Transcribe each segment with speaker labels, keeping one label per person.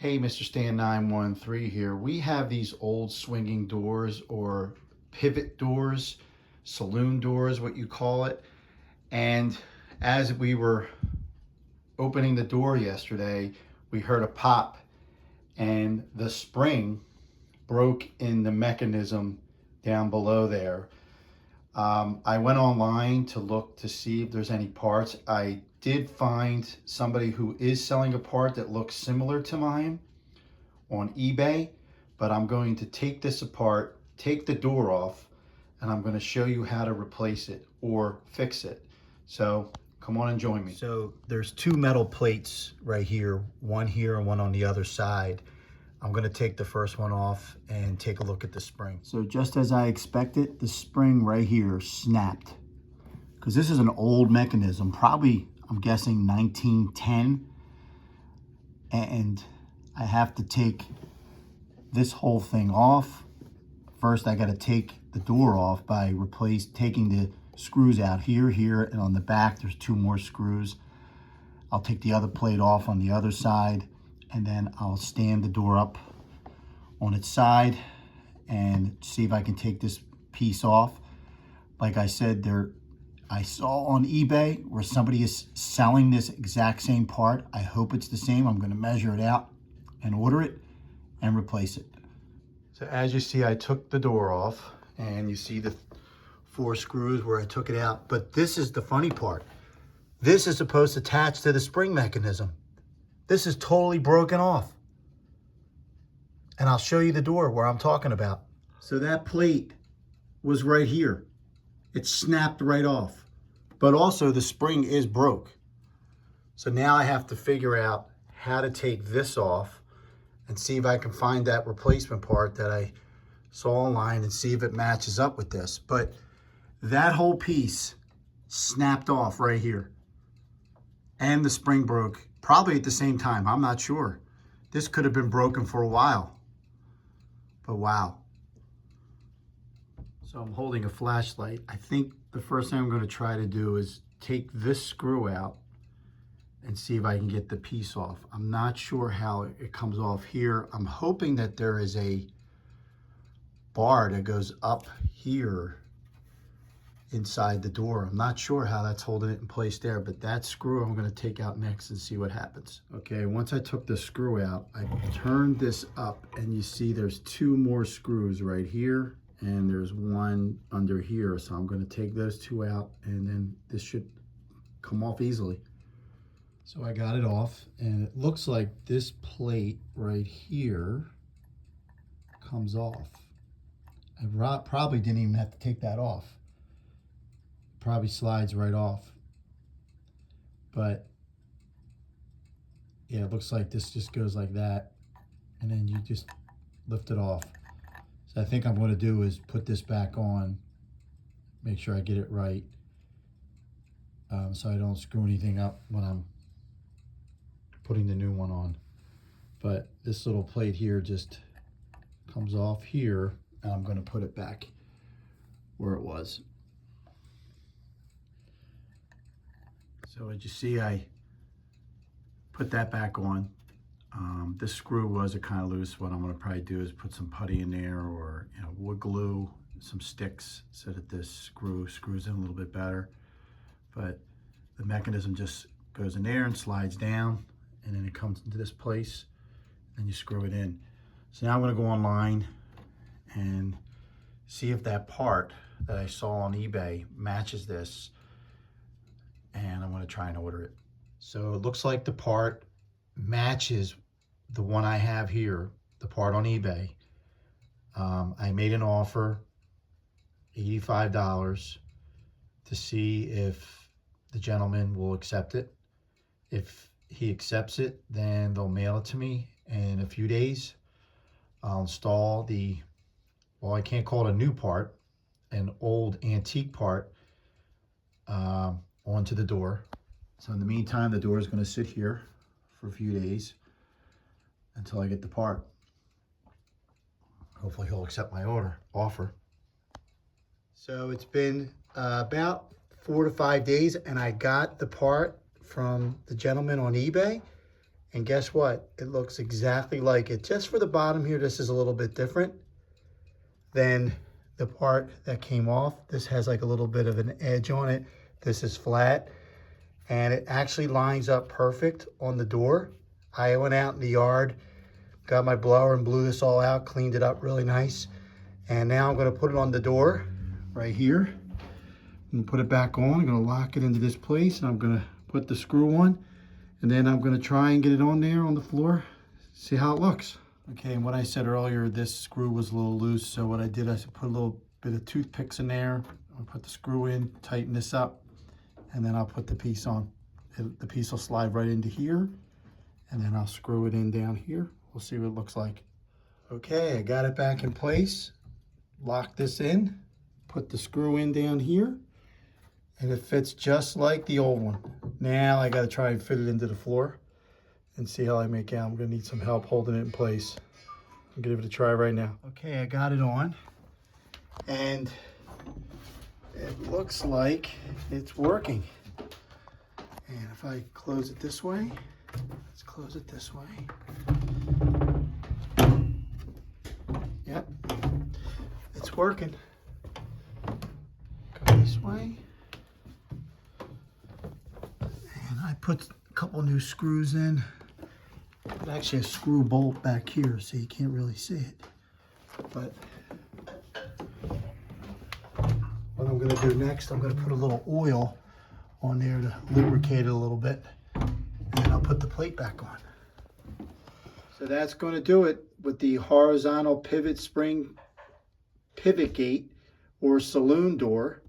Speaker 1: Hey, Mr. Stan 913 here. We have these old swinging doors or pivot doors, saloon doors, what you call it. And as we were opening the door yesterday, we heard a pop and the spring broke in the mechanism down below there. I went online to look to see if there's any parts. I did find somebody who is selling a part that looks similar to mine on eBay, but I'm going to take this apart, take the door off, and I'm going to show you how to replace it or fix it. So come on and join me. So there's two metal plates right here, one here and one on the other side. I'm going to take the first one off and take a look at the spring. So just as I expected, the spring right here snapped, because this is an old mechanism, probably I'm guessing 1910, and I have to take this whole thing off. First, I got to take the door off by taking the screws out here, and on the back there's two more screws. I'll take the other plate off on the other side, and then I'll stand the door up on its side and see if I can take this piece off. Like I said, I saw on eBay where somebody is selling this exact same part. I hope it's the same. I'm going to measure it out and order it and replace it. So as you see, I took the door off, and you see the 4 screws where I took it out. But this is the funny part. This is supposed to attach to the spring mechanism. This is totally broken off. And I'll show you the door where I'm talking about. So that plate was right here. It snapped right off. But also the spring is broke. So now I have to figure out how to take this off and see if I can find that replacement part that I saw online and see if it matches up with this. But that whole piece snapped off right here. And the spring broke probably at the same time. I'm not sure. This could have been broken for a while. But wow. So I'm holding a flashlight. I think the first thing I'm going to try to do is take this screw out and see if I can get the piece off. I'm not sure how it comes off here. I'm hoping that there is a bar that goes up here inside the door. I'm not sure how that's holding it in place there, but that screw I'm going to take out next and see what happens. Okay, once I took the screw out, I turned this up, and you see there's 2 more screws right here, and there's one under here. So I'm going to take those 2 out, and then this should come off easily. So I got it off, and it looks like this plate right here comes off. I probably didn't even have to take that off. Probably slides right off. But yeah, it looks like this just goes like that, and then you just lift it off. So I think I'm going to do is put this back on, make sure I get it right, so I don't screw anything up when I'm putting the new one on. But this little plate here just comes off here, and I'm going to put it back where it was. So as you see, I put that back on. This screw was kind of loose. What I'm going to probably do is put some putty in there, or wood glue, some sticks, so that this screws in a little bit better. But the mechanism just goes in there and slides down, and then it comes into this place, and you screw it in. So now I'm going to go online and see if that part that I saw on eBay matches this, and I'm going to try and order it. So it looks like the part matches the one I have here, the part on eBay. I made an offer, $85, to see if the gentleman will accept it. If he accepts it, then they'll mail it to me in a few days. I'll install well, I can't call it a new part, an old antique part, onto the door. So in the meantime, the door is going to sit here for a few days until I get the part. Hopefully he'll accept my offer. So it's been about 4 to 5 days, and I got the part from the gentleman on eBay, And guess what? It looks exactly like it. Just for the bottom here, this is a little bit different than the part that came off. This has like a little bit of an edge on it. This is flat, and it actually lines up perfect on the door. I went out in the yard, got my blower and blew this all out, cleaned it up really nice. And now I'm gonna put it on the door right here. I'm gonna put it back on. I'm gonna lock it into this place, and I'm gonna put the screw on. And then I'm gonna try and get it on there on the floor, see how it looks. Okay, and what I said earlier, this screw was a little loose, so what I did, I put a little bit of toothpicks in there. I'll put the screw in, tighten this up, and then I'll put the piece on. The piece will slide right into here, and then I'll screw it in down here. We'll see what it looks like. Okay, I got it back in place. Lock this in, put the screw in down here, and it fits just like the old one. Now I gotta try and fit it into the floor and see how I make out. I'm gonna need some help holding it in place. I'm gonna give it a try right now. Okay, I got it on, and it looks like it's working. And if I close it this way, let's close it this way. Yep, it's working. Go this way. And I put a couple new screws in. There's actually a screw bolt back here, so you can't really see it. But what I'm gonna do next, I'm gonna put a little oil on there to lubricate it a little bit, and then I'll put the plate back on. So that's gonna do it with the horizontal pivot spring pivot gate or saloon door.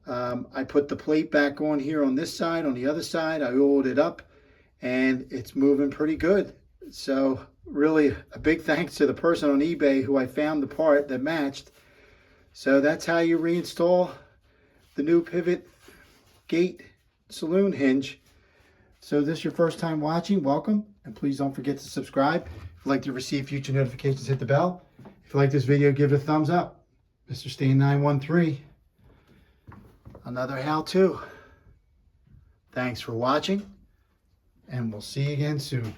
Speaker 1: I put the plate back on here on this side. On the other side, I oiled it up, and it's moving pretty good. So really a big thanks to the person on eBay who I found the part that matched. So that's how you reinstall the new pivot gate saloon hinge. So if this is your first time watching, welcome, and please don't forget to subscribe. If you'd like to receive future notifications, hit the bell. If you like this video, give it a thumbs up. Mr. Stain 913, another how-to. Thanks for watching, and we'll see you again soon.